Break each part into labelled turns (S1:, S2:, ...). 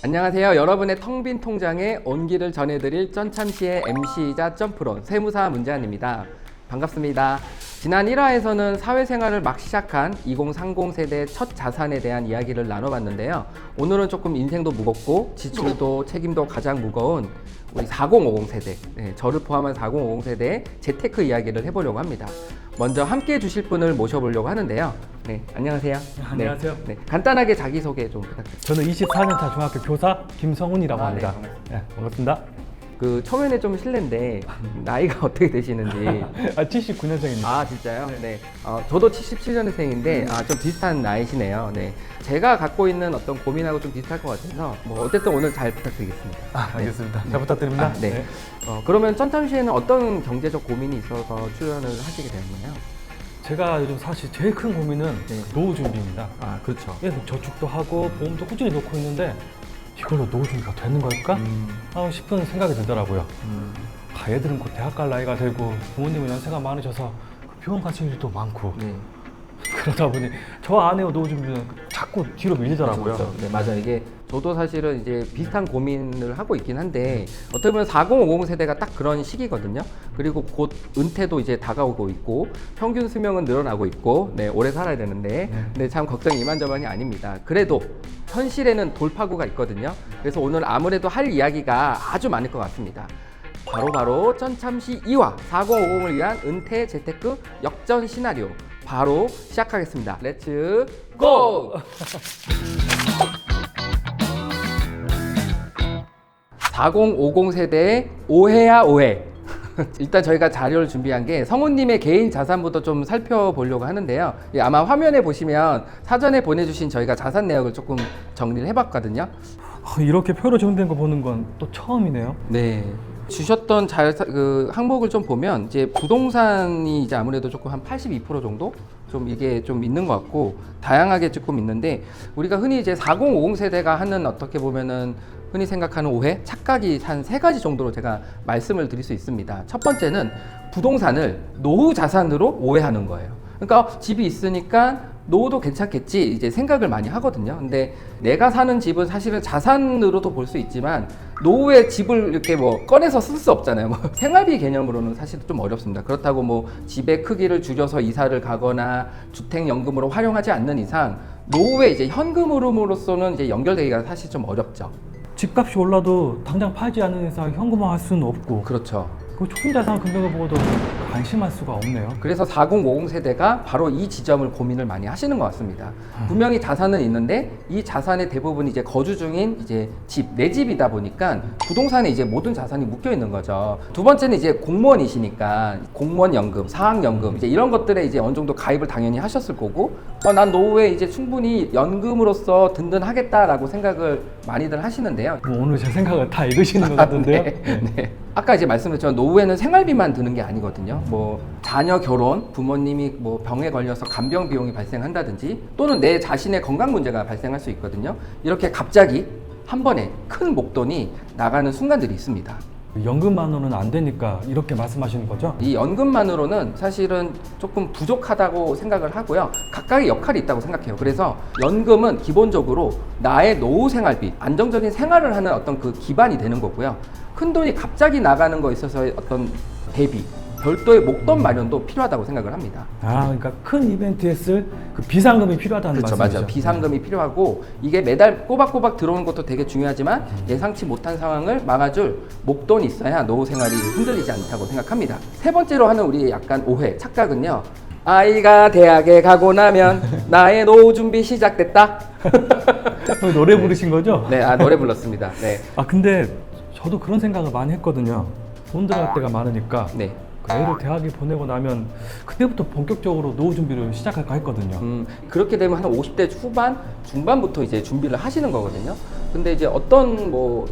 S1: 안녕하세요. 여러분의 텅 빈 통장에 온기를 전해드릴 쩐참시의 MC이자 점프론 세무사 문재환입니다. 반갑습니다. 지난 1화에서는 사회생활을 막 시작한 2030 세대의 첫 자산에 대한 이야기를 나눠봤는데요. 오늘은 조금 인생도 무겁고 지출도 책임도 가장 무거운 우리 4050 세대, 저를 포함한 4050 세대의 재테크 이야기를 해보려고 합니다. 먼저 함께 해주실 분을 모셔보려고 하는데요. 네, 안녕하세요.
S2: 안녕하세요.
S1: 네, 간단하게 자기소개 좀 부탁드립니다.
S2: 저는 24년차 중학교 교사 김성훈이라고 합니다.
S1: 네,
S2: 반갑습니다.
S1: 그 초면에 좀 실례인데 나이가 어떻게 되시는지.
S2: 79년생입니다.
S1: 아 진짜요? 네. 저도 77년생인데 좀 비슷한 나이시네요. 네. 제가 갖고 있는 어떤 고민하고 좀 비슷할 것 같아서 뭐 어쨌든 오늘 잘 부탁드리겠습니다.
S2: 알겠습니다. 잘 부탁드립니다.
S1: 네. 그러면 쩐참시에는 어떤 경제적 고민이 있어서 출연을 하시게 되었나요?
S2: 제가 요즘 사실 제일 큰 고민은 노후 준비입니다.
S1: 아 그렇죠.
S2: 저축도 하고 보험도 꾸준히 놓고 있는데 이걸로 노후 준비가 되는 걸까? 싶은 생각이 들더라고요. 애들은 곧 대학 갈 나이가 되고 부모님은 연세가 많으셔서 병원 가실 일도 많고
S1: 네.
S2: 그러다 보니 저 안에 노후 준비는 자꾸 뒤로 밀리더라고요.
S1: 그렇죠. 네, 맞아요. 이게 저도 사실은 이제 비슷한 고민을 하고 있긴 한데 어떻게 보면 4050 세대가 딱 그런 시기거든요. 그리고 곧 은퇴도 이제 다가오고 있고 평균 수명은 늘어나고 있고 오래 살아야 되는데 근데 참 걱정이 이만저만이 아닙니다. 그래도 현실에는 돌파구가 있거든요. 그래서 오늘 아무래도 할 이야기가 아주 많을 것 같습니다. 바로 쩐참시 2화 4050을 위한 은퇴 재테크 역전 시나리오 바로 시작하겠습니다. 렛츠 고! 4050 세대의 오해야 오해. 일단 저희가 자료를 준비한 게 성우님의 개인 자산부터 좀 살펴보려고 하는데요. 아마 화면에 보시면 사전에 보내주신 저희가 자산 내역을 조금 정리를 해봤거든요.
S2: 이렇게 표로 정리된 거 보는 건 또 처음이네요.
S1: 네. 주셨던 항목을 좀 보면 이제 부동산이 이제 아무래도 조금 한 82% 정도 좀 이게 좀 있는 것 같고 다양하게 조금 있는데 우리가 흔히 이제 4050 세대가 하는 어떻게 보면은 흔히 생각하는 오해, 착각이 한 3가지 정도로 제가 말씀을 드릴 수 있습니다. 첫 번째는 부동산을 노후 자산으로 오해하는 거예요. 그러니까 집이 있으니까 노후도 괜찮겠지 이제 생각을 많이 하거든요. 근데 내가 사는 집은 사실은 자산으로도 볼 수 있지만 노후에 집을 이렇게 뭐 꺼내서 쓸 수 없잖아요. 뭐 생활비 개념으로는 사실 좀 어렵습니다. 그렇다고 뭐 집의 크기를 줄여서 이사를 가거나 주택연금으로 활용하지 않는 이상 노후에 이제 현금흐름으로서는 이제 연결되기가 사실 좀 어렵죠.
S2: 집값이 올라도 당장 팔지 않는 이상 현금화할 수는 없고
S1: 그렇죠.
S2: 그 초기 자산 금액을 보고도 안심할 수가 없네요.
S1: 그래서 4050 세대가 바로 이 지점을 고민을 많이 하시는 것 같습니다. 분명히 자산은 있는데 이 자산의 대부분이 이제 거주 중인 이제 내 집이다 보니까 부동산에 이제 모든 자산이 묶여 있는 거죠. 두 번째는 이제 공무원이시니까 공무원 연금, 사학 연금 이제 이런 것들에 이제 어느 정도 가입을 당연히 하셨을 거고 난 노후에 이제 충분히 연금으로서 든든하겠다라고 생각을 많이들 하시는데요.
S2: 오늘 제 생각을 다 읽으시는 것 같은데요.
S1: 네. 아까 이제 말씀드렸지만 노후에는 생활비만 드는 게 아니거든요. 뭐 자녀 결혼, 부모님이 뭐 병에 걸려서 간병 비용이 발생한다든지 또는 내 자신의 건강 문제가 발생할 수 있거든요. 이렇게 갑자기 한 번에 큰 목돈이 나가는 순간들이 있습니다.
S2: 연금만으로는 안 되니까 이렇게 말씀하시는 거죠?
S1: 이 연금만으로는 사실은 조금 부족하다고 생각을 하고요. 각각의 역할이 있다고 생각해요. 그래서 연금은 기본적으로 나의 노후 생활비, 안정적인 생활을 하는 어떤 그 기반이 되는 거고요. 큰 돈이 갑자기 나가는 거에 있어서의 어떤 대비, 별도의 목돈 마련도 필요하다고 생각을 합니다.
S2: 그러니까 큰 이벤트에 쓸 그 비상금이 필요하다는
S1: 그렇죠,
S2: 말씀이죠.
S1: 맞아요. 비상금이 필요하고 이게 매달 꼬박꼬박 들어오는 것도 되게 중요하지만 예상치 못한 상황을 막아줄 목돈이 있어야 노후 생활이 흔들리지 않다고 생각합니다. 세 번째로 하는 우리 약간 오해, 착각은요. 아이가 대학에 가고 나면 나의 노후 준비 시작됐다.
S2: 노래 부르신 거죠?
S1: 네, 노래 불렀습니다. 네.
S2: 근데 저도 그런 생각을 많이 했거든요. 돈 들어갈 때가 많으니까
S1: 네.
S2: 애를 대학에 보내고 나면 그때부터 본격적으로 노후 준비를 시작할까 했거든요.
S1: 그렇게 되면 한 50대 후반, 중반부터 이제 준비를 하시는 거거든요. 근데 이제 어떤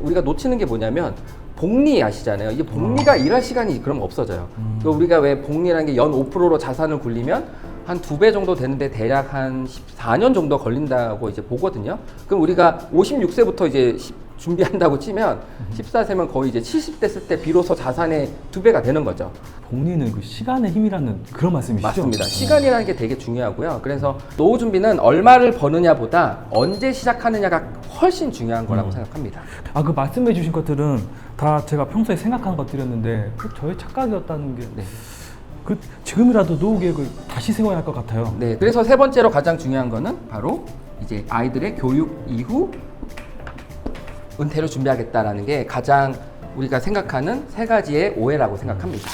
S1: 우리가 놓치는 게 뭐냐면 복리 아시잖아요. 이게 복리가 일할 시간이 그럼 없어져요. 그러니까 우리가 왜 복리라는 게 연 5%로 자산을 굴리면 한 2배 정도 되는데 대략 한 14년 정도 걸린다고 이제 보거든요. 그럼 우리가 56세부터 이제 준비한다고 치면 14세면 거의 이제 70대 쓸 때 비로소 자산의 2배가 되는 거죠.
S2: 본인은 그 시간의 힘이라는 그런 말씀이시죠?
S1: 맞습니다. 시간이라는 게 되게 중요하고요. 그래서 노후 준비는 얼마를 버느냐보다 언제 시작하느냐가 훨씬 중요한 거라고 생각합니다.
S2: 아, 그 말씀해 주신 것들은 다 제가 평소에 생각하는 것들이었는데 그 저의 착각이었다는 게
S1: 네.
S2: 그 지금이라도 노후 계획을 다시 세워야 할 것 같아요.
S1: 네, 그래서 세 번째로 가장 중요한 거는 바로 이제 아이들의 교육 이후 은퇴를 준비하겠다라는 게 가장 우리가 생각하는 세 가지의 오해라고 생각합니다.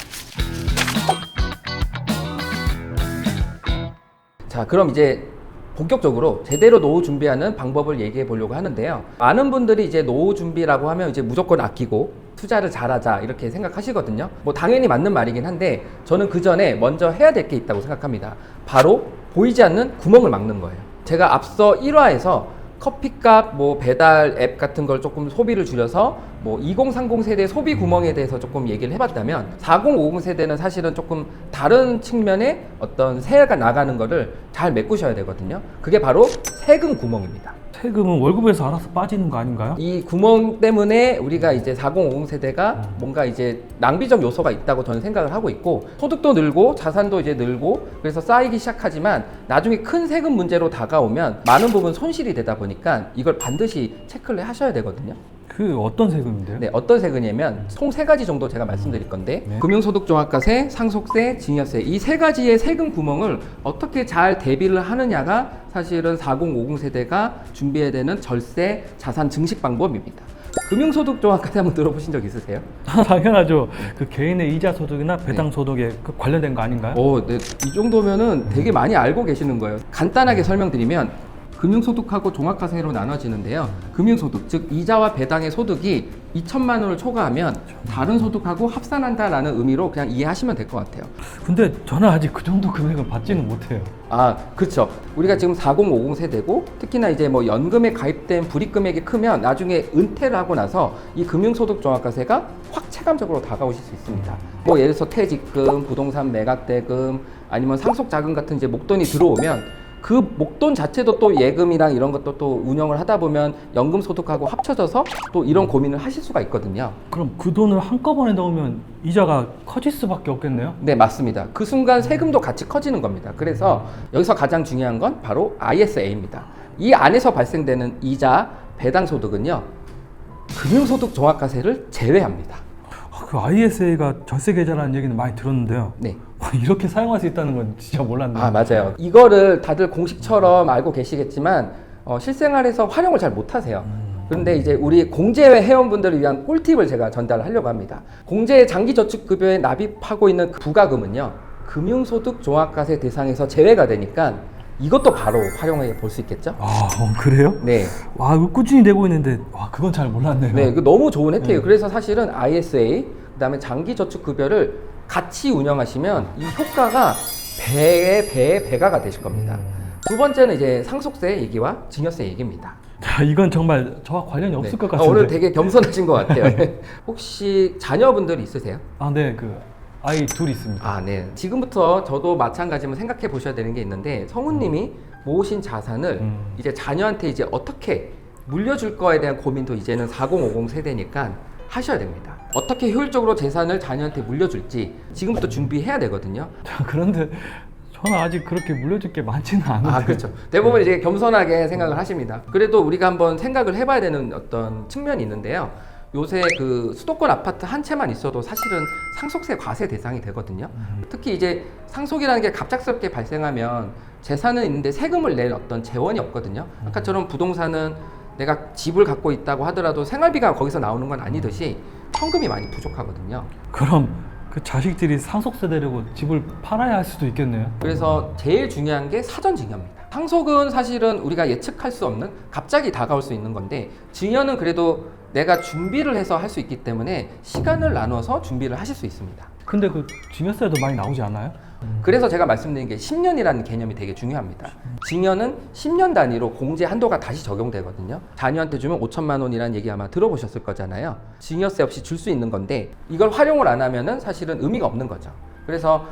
S1: 자, 그럼 이제 본격적으로 제대로 노후 준비하는 방법을 얘기해 보려고 하는데요. 많은 분들이 이제 노후 준비라고 하면 이제 무조건 아끼고 투자를 잘하자 이렇게 생각하시거든요. 뭐 당연히 맞는 말이긴 한데 저는 그 전에 먼저 해야 될 게 있다고 생각합니다. 바로 보이지 않는 구멍을 막는 거예요. 제가 앞서 1화에서 커피값, 뭐 배달 앱 같은 걸 조금 소비를 줄여서 뭐 2030 세대 소비 구멍에 대해서 조금 얘기를 해봤다면 4050 세대는 사실은 조금 다른 측면의 어떤 세가 나가는 거를 잘 메꾸셔야 되거든요. 그게 바로 세금 구멍입니다.
S2: 세금은 월급에서 알아서 빠지는 거 아닌가요?
S1: 이 구멍 때문에 우리가 이제 4050 세대가 뭔가 이제 낭비적 요소가 있다고 저는 생각을 하고 있고 소득도 늘고 자산도 이제 늘고 그래서 쌓이기 시작하지만 나중에 큰 세금 문제로 다가오면 많은 부분 손실이 되다 보니까 이걸 반드시 체크를 하셔야 되거든요.
S2: 그 어떤 세금인데요?
S1: 네, 어떤 세금이냐면 총 3가지 정도 제가 말씀드릴 건데
S2: 네.
S1: 금융소득종합과세, 상속세, 증여세 이 3가지의 세금 구멍을 어떻게 잘 대비를 하느냐가 사실은 4050 세대가 준비해야 되는 절세 자산 증식 방법입니다. 금융소득종합과세 한번 들어보신 적 있으세요?
S2: 아, 당연하죠. 그 개인의 이자 소득이나 배당 소득에 그 관련된 거 아닌가요?
S1: 네, 이 정도면은 되게 많이 알고 계시는 거예요. 간단하게 설명드리면 금융소득하고 종합과세로 나눠지는데요. 금융소득, 즉 이자와 배당의 소득이 2천만 원을 초과하면 다른 소득하고 합산한다라는 의미로 그냥 이해하시면 될 것 같아요.
S2: 근데 저는 아직 그 정도 금액을 받지는 못해요.
S1: 아, 그렇죠. 우리가 지금 4050 세대고 특히나 이제 뭐 연금에 가입된 불이익 금액이 크면 나중에 은퇴를 하고 나서 이 금융소득 종합과세가 확 체감적으로 다가오실 수 있습니다. 뭐 예를 들어서 퇴직금, 부동산 매각대금, 아니면 상속자금 같은 이제 목돈이 들어오면 그 목돈 자체도 또 예금이랑 이런 것도 또 운영을 하다 보면 연금 소득하고 합쳐져서 또 이런 고민을 하실 수가 있거든요.
S2: 그럼 그 돈을 한꺼번에 넣으면 이자가 커질 수밖에 없겠네요?
S1: 네, 맞습니다. 그 순간 세금도 같이 커지는 겁니다. 그래서 여기서 가장 중요한 건 바로 ISA입니다. 이 안에서 발생되는 이자, 배당 소득은요, 금융소득 종합과세를 제외합니다.
S2: 그 ISA가 절세 계좌라는 얘기는 많이 들었는데요.
S1: 네.
S2: 이렇게 사용할 수 있다는 건 진짜 몰랐네요.
S1: 아, 맞아요. 이거를 다들 공식처럼 알고 계시겠지만 실생활에서 활용을 잘 못하세요. 그런데 이제 우리 공제회 회원분들을 위한 꿀팁을 제가 전달하려고 합니다. 공제 장기저축급여에 납입하고 있는 그 부가금은요, 금융소득 종합과세 대상에서 제외가 되니까 이것도 바로 활용해 볼 수 있겠죠?
S2: 아, 그래요?
S1: 네.
S2: 와, 이거 꾸준히 내고 있는데, 와, 그건 잘 몰랐네요.
S1: 네, 그 너무 좋은 혜택이에요. 그래서 사실은 ISA, 그다음에 장기저축급여를 같이 운영하시면 이 효과가 배가가 되실 겁니다. 두 번째는 이제 상속세 얘기와 증여세 얘기입니다.
S2: 자, 이건 정말 저와 관련이 없을 것 같은데.
S1: 오늘 되게 겸손하신 것 같아요. 혹시 자녀분들 있으세요?
S2: 아, 네, 그 아이 둘 있습니다.
S1: 아, 네. 지금부터 저도 마찬가지면 생각해 보셔야 되는 게 있는데 성우님이 모으신 자산을 이제 자녀한테 이제 어떻게 물려줄 거에 대한 고민도 이제는 4050 세대니까 하셔야 됩니다. 어떻게 효율적으로 재산을 자녀한테 물려줄지 지금부터 준비해야 되거든요.
S2: 자, 그런데 저는 아직 그렇게 물려줄 게 많지는 않은데.
S1: 아, 그렇죠. 대부분 이제 겸손하게 생각을 하십니다. 그래도 우리가 한번 생각을 해봐야 되는 어떤 측면이 있는데요. 요새 그 수도권 아파트 한 채만 있어도 사실은 상속세 과세 대상이 되거든요. 특히 이제 상속이라는 게 갑작스럽게 발생하면 재산은 있는데 세금을 낼 어떤 재원이 없거든요. 아까처럼 부동산은 내가 집을 갖고 있다고 하더라도 생활비가 거기서 나오는 건 아니듯이 현금이 많이 부족하거든요.
S2: 그럼 그 자식들이 상속세 되려고 집을 팔아야 할 수도 있겠네요.
S1: 그래서 제일 중요한 게 사전증여입니다. 상속은 사실은 우리가 예측할 수 없는 갑자기 다가올 수 있는 건데 증여는 그래도 내가 준비를 해서 할 수 있기 때문에 시간을 나눠서 준비를 하실 수 있습니다.
S2: 근데 그 증여세도 많이 나오지 않아요?
S1: 그래서 제가 말씀드린 게 10년이라는 개념이 되게 중요합니다. 증여는 10년 단위로 공제 한도가 다시 적용되거든요. 자녀한테 주면 5천만 원이라는 얘기 아마 들어보셨을 거잖아요. 증여세 없이 줄 수 있는 건데 이걸 활용을 안 하면은 사실은 의미가 없는 거죠. 그래서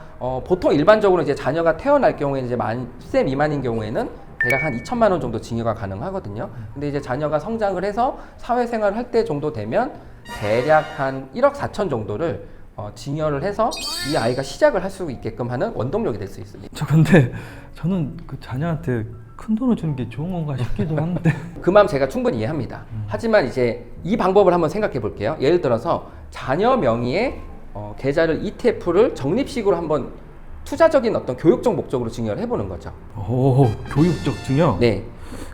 S1: 보통 일반적으로 이제 자녀가 태어날 경우에 이제 만 10세 미만인 경우에는 대략 한 2천만 원 정도 증여가 가능하거든요. 근데 이제 자녀가 성장을 해서 사회생활을 할 때 정도 되면 대략 한 1억 4천 정도를 증여를 해서 이 아이가 시작을 할 수 있게끔 하는 원동력이 될 수 있습니다.
S2: 저 근데 저는 그 자녀한테 큰 돈을 주는 게 좋은 건가 싶기도 한데.
S1: 그 마음 제가 충분히 이해합니다. 하지만 이제 이 방법을 한번 생각해 볼게요. 예를 들어서 자녀 명의의 계좌를 ETF를 적립식으로 한번 투자적인 어떤 교육적 목적으로 증여를 해보는 거죠.
S2: 오, 교육적 증여?
S1: 네.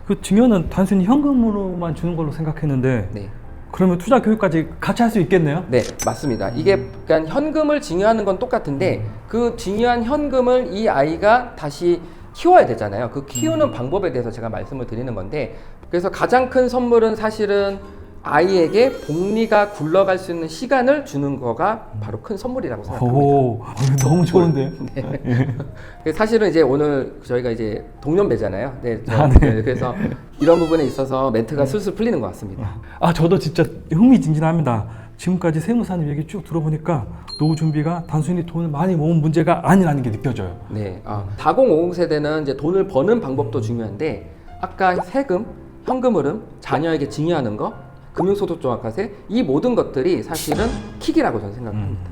S2: 그 증여는 단순히 현금으로만 주는 걸로 생각했는데
S1: 네.
S2: 그러면 투자 교육까지 같이 할 수 있겠네요?
S1: 네, 맞습니다. 이게 그러니까 현금을 증여하는 건 똑같은데 그 증여한 현금을 이 아이가 다시 키워야 되잖아요. 그 키우는 방법에 대해서 제가 말씀을 드리는 건데, 그래서 가장 큰 선물은 사실은 아이에게 복리가 굴러갈 수 있는 시간을 주는 거가 바로 큰 선물이라고 생각합니다.
S2: 오, 너무 좋은데요?
S1: 네. 사실은 이제 오늘 저희가 이제 동년배잖아요. 네,
S2: 네.
S1: 그래서 이런 부분에 있어서 멘트가 술술 풀리는 것 같습니다.
S2: 아, 저도 진짜 흥미진진합니다. 지금까지 세무사님 얘기 쭉 들어보니까 노후 준비가 단순히 돈을 많이 모은 문제가 아니라는 게 느껴져요.
S1: 네, 4050 세대는 이제 돈을 버는 방법도 중요한데, 아까 세금, 현금 흐름, 자녀에게 증여하는 거, 금융소득 종합과세, 이 모든 것들이 사실은 킥이라고 저는 생각합니다.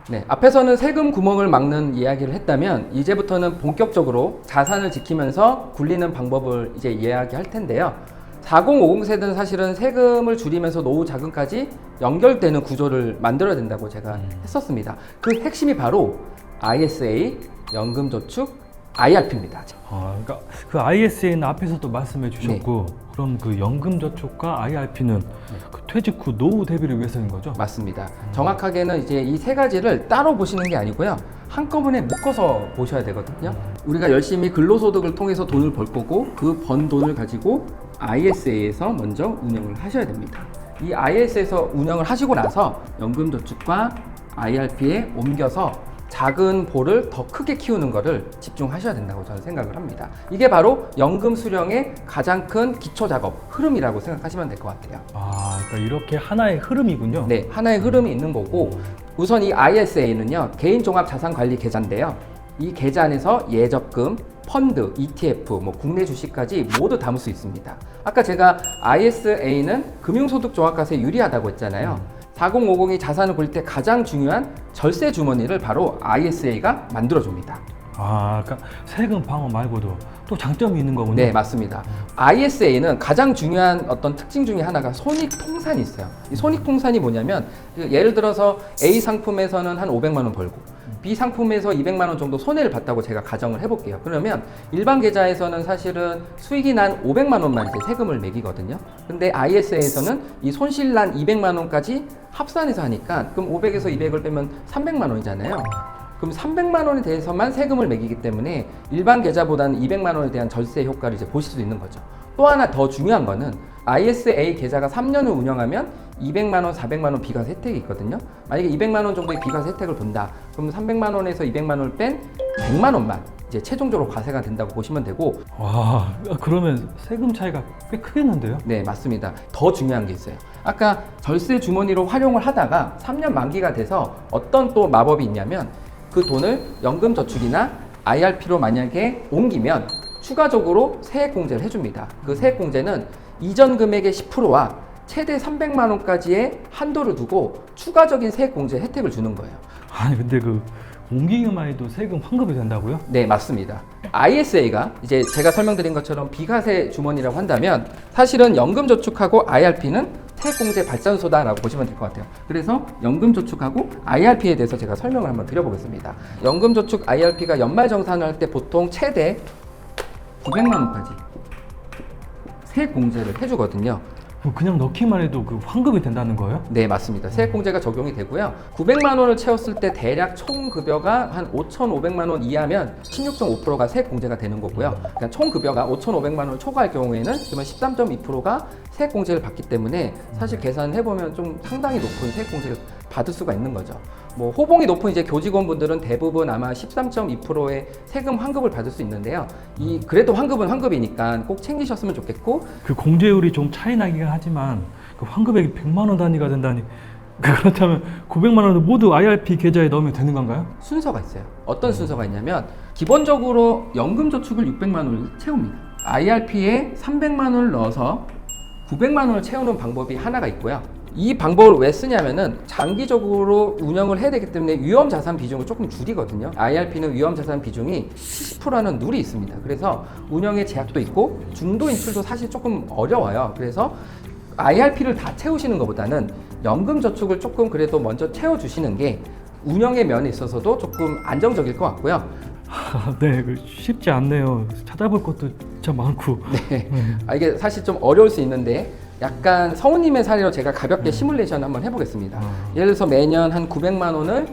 S1: 네, 앞에서는 세금 구멍을 막는 이야기를 했다면 이제부터는 본격적으로 자산을 지키면서 굴리는 방법을 이제 이야기할 텐데요. 4050 세대는 사실은 세금을 줄이면서 노후 자금까지 연결되는 구조를 만들어야 된다고 제가 했었습니다. 그 핵심이 바로 ISA, 연금저축, IRP입니다.
S2: 그러니까 그 ISA는 앞에서도 말씀해 주셨고, 그럼 그 연금저축과 IRP는 그 퇴직 후 노후 대비를 위해서인 거죠?
S1: 맞습니다. 정확하게는 이제 이 세 가지를 따로 보시는 게 아니고요. 한꺼번에 묶어서 보셔야 되거든요. 우리가 열심히 근로소득을 통해서 돈을 벌 거고, 그 번 돈을 가지고 ISA에서 먼저 운영을 하셔야 됩니다. 이 ISA에서 운영을 하시고 나서 연금저축과 IRP에 옮겨서 작은 볼을 더 크게 키우는 것을 집중하셔야 된다고 저는 생각을 합니다. 이게 바로 연금 수령의 가장 큰 기초 작업, 흐름이라고 생각하시면 될 것 같아요.
S2: 아, 그러니까 이렇게 하나의 흐름이군요.
S1: 네, 하나의 흐름이 있는 거고, 우선 이 ISA는요, 개인 종합 자산 관리 계좌인데요. 이 계좌 안에서 예적금, 펀드, ETF, 국내 주식까지 모두 담을 수 있습니다. 아까 제가 ISA는 금융소득 종합과세에 유리하다고 했잖아요. 4050이 자산을 굴릴 때 가장 중요한 절세 주머니를 바로 ISA가 만들어줍니다.
S2: 아, 그러니까 세금 방어 말고도 또 장점이 있는 거군요.
S1: 네, 맞습니다. ISA는 가장 중요한 어떤 특징 중에 하나가 손익통산이 있어요. 이 손익통산이 뭐냐면, 예를 들어서 A 상품에서는 한 500만 원 벌고 B 상품에서 200만 원 정도 손해를 봤다고 제가 가정을 해볼게요. 그러면 일반 계좌에서는 사실은 수익이 난 500만 원만 이제 세금을 매기거든요. 근데 ISA에서는 이 손실 난 200만 원까지 합산해서 하니까, 그럼 500에서 200을 빼면 300만 원이잖아요. 그럼 300만 원에 대해서만 세금을 매기기 때문에 일반 계좌보다는 200만 원에 대한 절세 효과를 이제 보실 수 있는 거죠. 또 하나 더 중요한 거는 ISA 계좌가 3년을 운영하면 200만 원, 400만 원 비과세 혜택이 있거든요. 만약에 200만 원 정도의 비과세 혜택을 본다. 그럼 300만 원에서 200만 원을 뺀 100만 원만 이제 최종적으로 과세가 된다고 보시면 되고.
S2: 와, 그러면 세금 차이가 꽤 크겠는데요?
S1: 네, 맞습니다. 더 중요한 게 있어요. 아까 절세 주머니로 활용을 하다가 3년 만기가 돼서 어떤 또 마법이 있냐면, 그 돈을 연금저축이나 IRP로 만약에 옮기면 추가적으로 세액공제를 해줍니다. 그 세액공제는 이전 금액의 10%와 최대 300만 원까지의 한도를 두고 추가적인 세액공제 혜택을 주는 거예요.
S2: 아니, 근데 그 옮기기만 해도 세금 환급이 된다고요?
S1: 네, 맞습니다. ISA가 이제 제가 설명드린 것처럼 비과세 주머니라고 한다면, 사실은 연금저축하고 IRP는 세액공제 발산소다라고 보시면 될 것 같아요. 그래서 연금저축하고 IRP에 대해서 제가 설명을 한번 드려보겠습니다. 연금저축 IRP가 연말정산을 할 때 보통 최대 900만 원까지 세액공제를 해주거든요.
S2: 그냥 넣기만 해도 그 환급이 된다는 거예요?
S1: 네, 맞습니다. 세액공제가 적용이 되고요. 900만 원을 채웠을 때 대략 총 급여가 한 5,500만 원 이하면 16.5%가 세액공제가 되는 거고요. 그러니까 총 급여가 5,500만 원을 초과할 경우에는 그러면 13.2%가 세액공제를 받기 때문에 사실 계산을 해보면 좀 상당히 높은 세액공제를 받을 수가 있는 거죠. 호봉이 높은 이제 교직원분들은 대부분 아마 13.2%의 세금 환급을 받을 수 있는데요. 그래도 환급은 환급이니까 꼭 챙기셨으면 좋겠고,
S2: 그 공제율이 좀 차이 나긴 하지만 그 환급액이 100만 원 단위가 된다니 그렇다면 900만 원을 모두 IRP 계좌에 넣으면 되는 건가요?
S1: 순서가 있어요. 어떤 순서가 있냐면 기본적으로 연금 저축을 600만 원을 채웁니다. IRP에 300만 원을 넣어서 900만 원을 채우는 방법이 하나가 있고요. 이 방법을 왜 쓰냐면은 장기적으로 운영을 해야 되기 때문에 위험 자산 비중을 조금 줄이거든요. IRP는 위험 자산 비중이 70%라는 룰이 있습니다. 그래서 운영에 제약도 있고 중도 인출도 사실 조금 어려워요. 그래서 IRP를 다 채우시는 것보다는 연금 저축을 조금 그래도 먼저 채워주시는 게 운영의 면에 있어서도 조금 안정적일 것 같고요.
S2: 네, 쉽지 않네요. 찾아볼 것도 진짜 많고.
S1: 네. 이게 사실 좀 어려울 수 있는데 약간 성우님의 사례로 제가 가볍게 시뮬레이션 한번 해보겠습니다. 예를 들어서 매년 한 900만 원을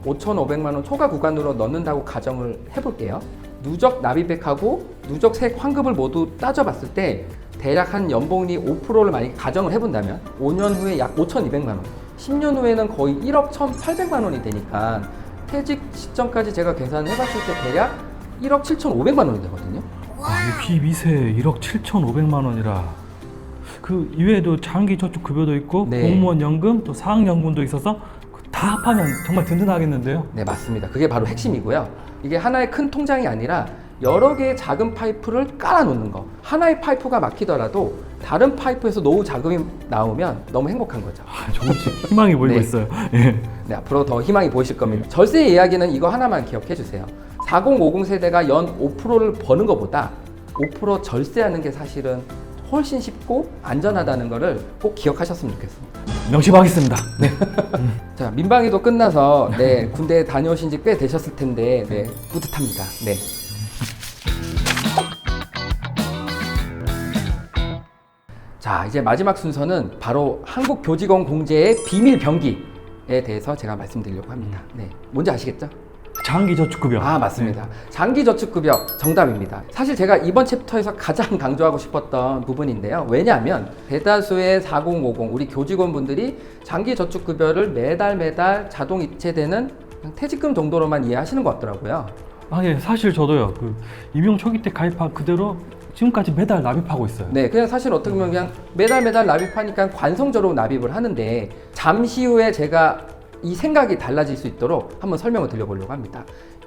S1: 5,500만 원 초과 구간으로 넣는다고 가정을 해볼게요. 누적 납입액하고 누적 세액 환급을 모두 따져봤을 때 대략 한 연봉리 5%를 만약 가정을 해본다면 5년 후에 약 5,200만 원, 10년 후에는 거의 1억 1,800만 원이 되니까 퇴직 시점까지 제가 계산을 해봤을 때 대략 1억 7,500만 원이 되거든요.
S2: 이 비미세 1억 7,500만 원이라. 그 이외에도 장기 저축 급여도 있고
S1: 네.
S2: 공무원 연금 또 사학연금도 있어서 다 합하면 정말 든든하겠는데요.
S1: 네, 맞습니다. 그게 바로 핵심이고요. 이게 하나의 큰 통장이 아니라 여러 개의 작은 파이프를 깔아 놓는 거. 하나의 파이프가 막히더라도 다른 파이프에서 노후 자금이 나오면 너무 행복한 거죠.
S2: 조금씩 희망이 보이고
S1: 네.
S2: 있어요. 예.
S1: 네, 앞으로 더 희망이 보이실 겁니다. 절세 이야기는 이거 하나만 기억해 주세요. 4050 세대가 연 5%를 버는 것보다 5% 절세하는 게 사실은 훨씬 쉽고 안전하다는 거를 꼭 기억하셨으면 좋겠습니다.
S2: 명심하겠습니다. 네.
S1: 자, 민방위도 끝나서 네, 군대에 다녀오신 지 꽤 되셨을 텐데 네, 뿌듯합니다. 네. 자, 이제 마지막 순서는 바로 한국교직원 공제의 비밀 병기에 대해서 제가 말씀드리려고 합니다. 네. 뭔지 아시겠죠?
S2: 장기 저축 급여.
S1: 아, 맞습니다. 장기저축급여 정답입니다. 사실 제가 이번 챕터에서 가장 강조하고 싶었던 부분인데요. 왜냐하면 대다수의 4050 우리 교직원분들이 장기저축급여를 매달 자동 이체되는 그냥 퇴직금 정도로만 이해하시는 것 같더라고요.
S2: 예, 사실 저도요. 그 임용 초기 때 가입한 그대로 지금까지 매달 납입하고 있어요.
S1: 네, 그냥 사실 어떻게 보면 그냥 매달 납입하니까 관성적으로 납입을 하는데 잠시 후에 제가 이 생각이 달라질 수 있도록 한번 설명을 드려보려고 합니다.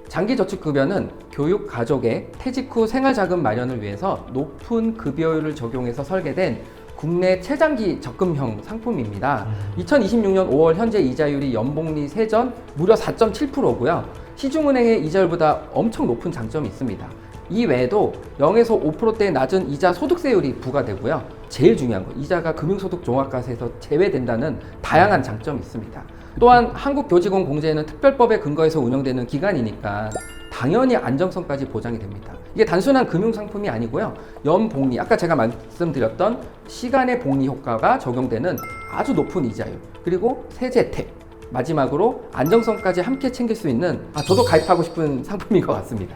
S1: 장기저축급여는 교육 가족의 퇴직 후 생활자금 마련을 위해서 높은 급여율을 적용해서 설계된 국내 최장기 적금형 상품입니다. 2026년 5월 현재 이자율이 연봉리 세전 무려 4.7%고요. 시중은행의 이자율보다 엄청 높은 장점이 있습니다. 이 외에도 0에서 5%대 낮은 이자 소득세율이 부과되고요. 제일 중요한 거, 이자가 금융소득 종합과세에서 제외된다는 다양한 장점이 있습니다. 또한 한국교직원 공제는 특별법에 근거해서 운영되는 기관이니까 당연히 안정성까지 보장이 됩니다. 이게 단순한 금융상품이 아니고요. 연복리, 아까 제가 말씀드렸던 시간의 복리 효과가 적용되는 아주 높은 이자율, 그리고 세제 혜택, 마지막으로 안정성까지 함께 챙길 수 있는 저도 가입하고 싶은 상품인 것 같습니다.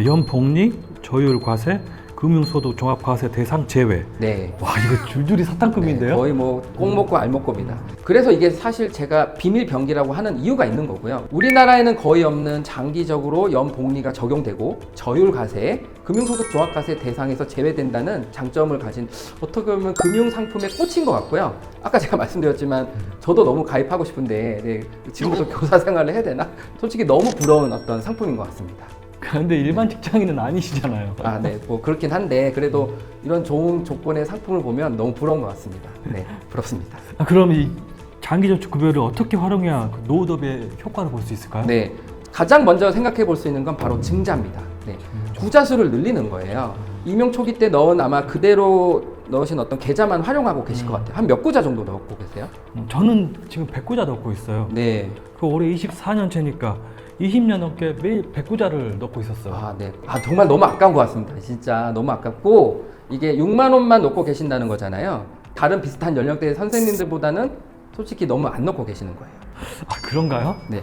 S2: 연복리, 저율 과세, 금융소득 종합과세 대상 제외.
S1: 네.
S2: 와, 이거 줄줄이 사탕급인데요?
S1: 네, 거의 뭐 꼭 먹고 알 먹고입니다. 그래서 이게 사실 제가 비밀 병기라고 하는 이유가 있는 거고요. 우리나라에는 거의 없는 장기적으로 연복리가 적용되고 저율 과세, 금융소득 종합과세 대상에서 제외된다는 장점을 가진 어떻게 보면 금융상품에 꽂힌 것 같고요. 아까 제가 말씀드렸지만 저도 너무 가입하고 싶은데 네, 지금부터 교사 생활을 해야 되나? 솔직히 너무 부러운 어떤 상품인 것 같습니다.
S2: 근데 일반 직장인은 아니시잖아요.
S1: 네, 뭐 그렇긴 한데 그래도 이런 좋은 조건의 상품을 보면 너무 부러운 것 같습니다. 네, 부럽습니다.
S2: 그럼 이 장기저축 급여를 어떻게 활용해야 그 노후dob의 효과를 볼 수 있을까요?
S1: 네, 가장 먼저 생각해 볼 수 있는 건 바로 증자입니다. 네, 구자수를 늘리는 거예요. 임용 초기 때 넣은 아마 그대로 넣으신 어떤 계좌만 활용하고 계실 것 같아요. 한 몇 구자 정도 넣고 계세요?
S2: 저는 지금 100구자 넣고 있어요.
S1: 네.
S2: 그 올해 24년째니까 20년 넘게 매일 100구자를 넣고 있었어요.
S1: 네. 정말 너무 아까운 것 같습니다. 진짜 너무 아깝고 이게 6만 원만 넣고 계신다는 거잖아요. 다른 비슷한 연령대의 선생님들보다는 솔직히 너무 안 넣고 계시는 거예요.
S2: 그런가요?
S1: 네.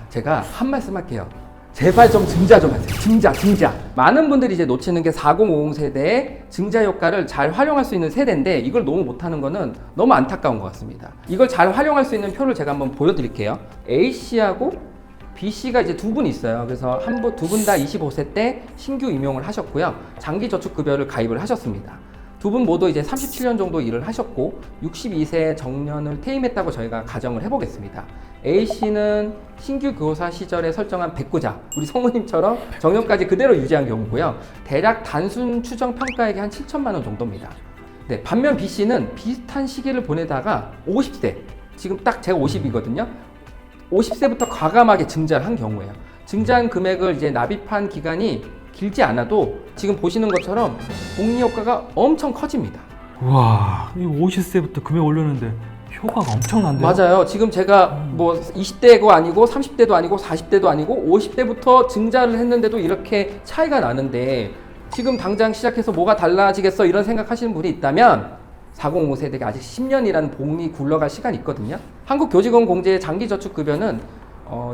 S1: 제가 한 말씀 할게요. 제발 좀 증자 좀 하세요. 증자. 많은 분들이 이제 놓치는 게 4050 세대의 증자 효과를 잘 활용할 수 있는 세대인데 이걸 너무 못하는 거는 너무 안타까운 것 같습니다. 이걸 잘 활용할 수 있는 표를 제가 한번 보여드릴게요. A씨하고 B씨가 이제 두 분 있어요. 그래서 두 분 다 25세 때 신규 임용을 하셨고요. 장기저축급여를 가입을 하셨습니다. 두 분 모두 이제 37년 정도 일을 하셨고 62세 정년을 퇴임했다고 저희가 가정을 해보겠습니다. A씨는 신규 교사 시절에 설정한 109자, 우리 성우님처럼 정년까지 그대로 유지한 경우고요. 대략 단순 추정 평가액이 한 7천만 원 정도입니다. 네, 반면 B씨는 비슷한 시기를 보내다가 50세, 지금 딱 제가 50이거든요. 50세부터 과감하게 증자를 한 경우예요. 증자한 금액을 이제 납입한 기간이 길지 않아도 지금 보시는 것처럼 복리 효과가 엄청 커집니다.
S2: 와, 이 50세부터 금액 올렸는데 효과가 엄청난데요?
S1: 맞아요. 지금 제가 뭐 20대가 아니고 30대도 아니고 40대도 아니고 50대부터 증자를 했는데도 이렇게 차이가 나는데 지금 당장 시작해서 뭐가 달라지겠어 이런 생각하시는 분이 있다면 405 세대가 아직 10년이라는 복리 굴러갈 시간이 있거든요. 한국교직원공제의 장기저축급여는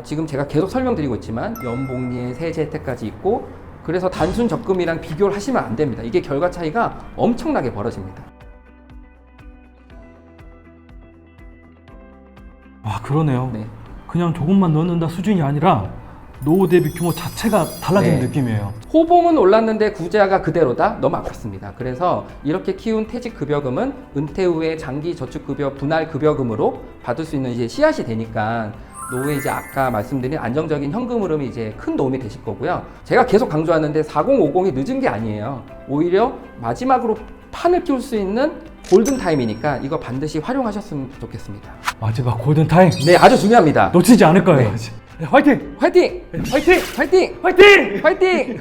S1: 지금 제가 계속 설명드리고 있지만 연복리에 세제 혜택까지 있고 그래서 단순 적금이랑 비교를 하시면 안 됩니다. 이게 결과 차이가 엄청나게 벌어집니다.
S2: 아, 그러네요.
S1: 네.
S2: 그냥 조금만 넣는다 수준이 아니라 노후 대비 규모 자체가 달라지는
S1: 네.
S2: 느낌이에요.
S1: 호봉은 올랐는데 구제가 그대로다? 너무 아깝습니다. 그래서 이렇게 키운 퇴직급여금은 은퇴 후에 장기저축급여 분할급여금으로 받을 수 있는 이제 씨앗이 되니까 노후에 이제 아까 말씀드린 안정적인 현금 흐름이 이제 큰 도움이 되실 거고요. 제가 계속 강조하는데 4050이 늦은 게 아니에요. 오히려 마지막으로 판을 키울 수 있는 골든타임이니까 이거 반드시 활용하셨으면 좋겠습니다.
S2: 마지막 골든타임
S1: 네, 아주 중요합니다.
S2: 놓치지 않을 거예요.
S1: 네.
S2: 네, 화이팅!
S1: 화이팅!
S2: 화이팅!
S1: 화이팅!
S2: 화이팅!
S1: 화이팅!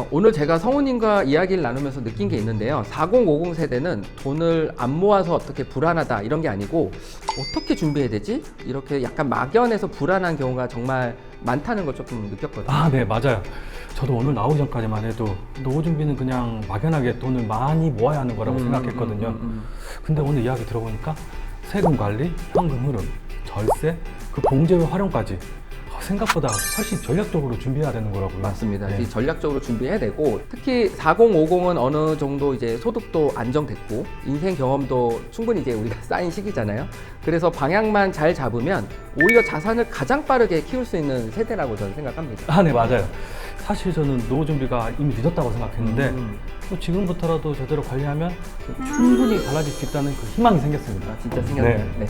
S1: 오늘 제가 성우님과 이야기를 나누면서 느낀 게 있는데요. 4050 세대는 돈을 안 모아서 어떻게 불안하다 이런 게 아니고 어떻게 준비해야 되지? 이렇게 약간 막연해서 불안한 경우가 정말 많다는 걸 조금 느꼈거든요.
S2: 아, 네, 맞아요. 저도 오늘 나오기 전까지만 해도 노후 준비는 그냥 막연하게 돈을 많이 모아야 하는 거라고 생각했거든요. 근데 오늘 이야기 들어보니까 세금 관리, 현금 흐름, 절세, 그 봉제회 활용까지 생각보다 훨씬 전략적으로 준비해야 되는 거라고요.
S1: 맞습니다.
S2: 네.
S1: 전략적으로 준비해야 되고 특히 4050은 어느 정도 이제 소득도 안정됐고 인생 경험도 충분히 이제 우리가 쌓인 시기잖아요. 그래서 방향만 잘 잡으면 오히려 자산을 가장 빠르게 키울 수 있는 세대라고 저는 생각합니다.
S2: 아, 네, 맞아요. 사실 저는 노후 준비가 이미 늦었다고 생각했는데 또 지금부터라도 제대로 관리하면 충분히 달라질 수 있다는 그 희망이 생겼습니다.
S1: 진짜 생겼네요. 네.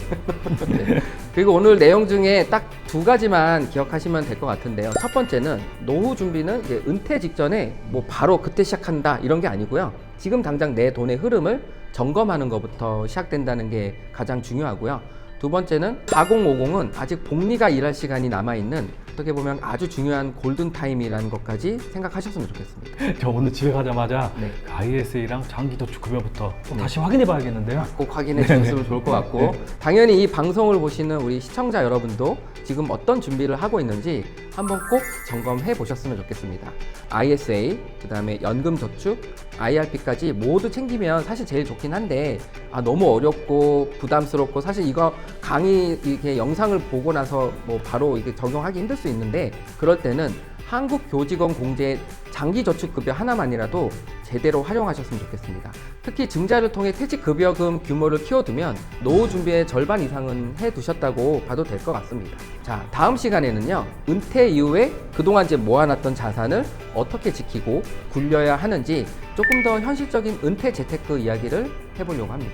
S1: 네. 그리고 오늘 내용 중에 딱 두 가지만 기억하시면 될 것 같은데요. 첫 번째는 노후 준비는 이제 은퇴 직전에 뭐 바로 그때 시작한다 이런 게 아니고요. 지금 당장 내 돈의 흐름을 점검하는 것부터 시작된다는 게 가장 중요하고요. 두 번째는 4050은 아직 복리가 일할 시간이 남아있는 어떻게 보면 아주 중요한 골든타임이라는 것까지 생각하셨으면 좋겠습니다.
S2: 저 오늘 집에 가자마자
S1: 네.
S2: ISA랑 장기저축급여부터 다시 확인해 봐야겠는데요.
S1: 꼭 확인해 주셨으면 좋을 것 같고 당연히 이 방송을 보시는 우리 시청자 여러분도 지금 어떤 준비를 하고 있는지 한번 꼭 점검해 보셨으면 좋겠습니다. ISA, 그 다음에 연금저축, IRP까지 모두 챙기면 사실 제일 좋긴 한데 너무 어렵고 부담스럽고 사실 이거 강의 이렇게 영상을 보고 나서 뭐 바로 이게 적용하기 힘들 수 있는데 그럴 때는 한국교직원공제 장기저축급여 하나만이라도 제대로 활용하셨으면 좋겠습니다. 특히 증자를 통해 퇴직급여금 규모를 키워두면 노후 준비의 절반 이상은 해두셨다고 봐도 될 것 같습니다. 자, 다음 시간에는요. 은퇴 이후에 그동안 이제 모아놨던 자산을 어떻게 지키고 굴려야 하는지 조금 더 현실적인 은퇴 재테크 이야기를 해보려고 합니다.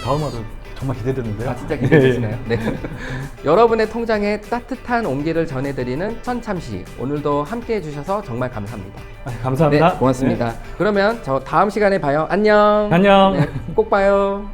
S2: 다음 화도 정말 기대되는데요.
S1: 진짜 기대되시나요? 네. 여러분의 통장에 따뜻한 온기를 전해드리는 천참시 오늘도 함께 해주셔서 정말 감사합니다.
S2: 감사합니다.
S1: 네, 고맙습니다. 그러면 저 다음 시간에 봐요. 안녕.
S2: 안녕.
S1: 네, 꼭 봐요.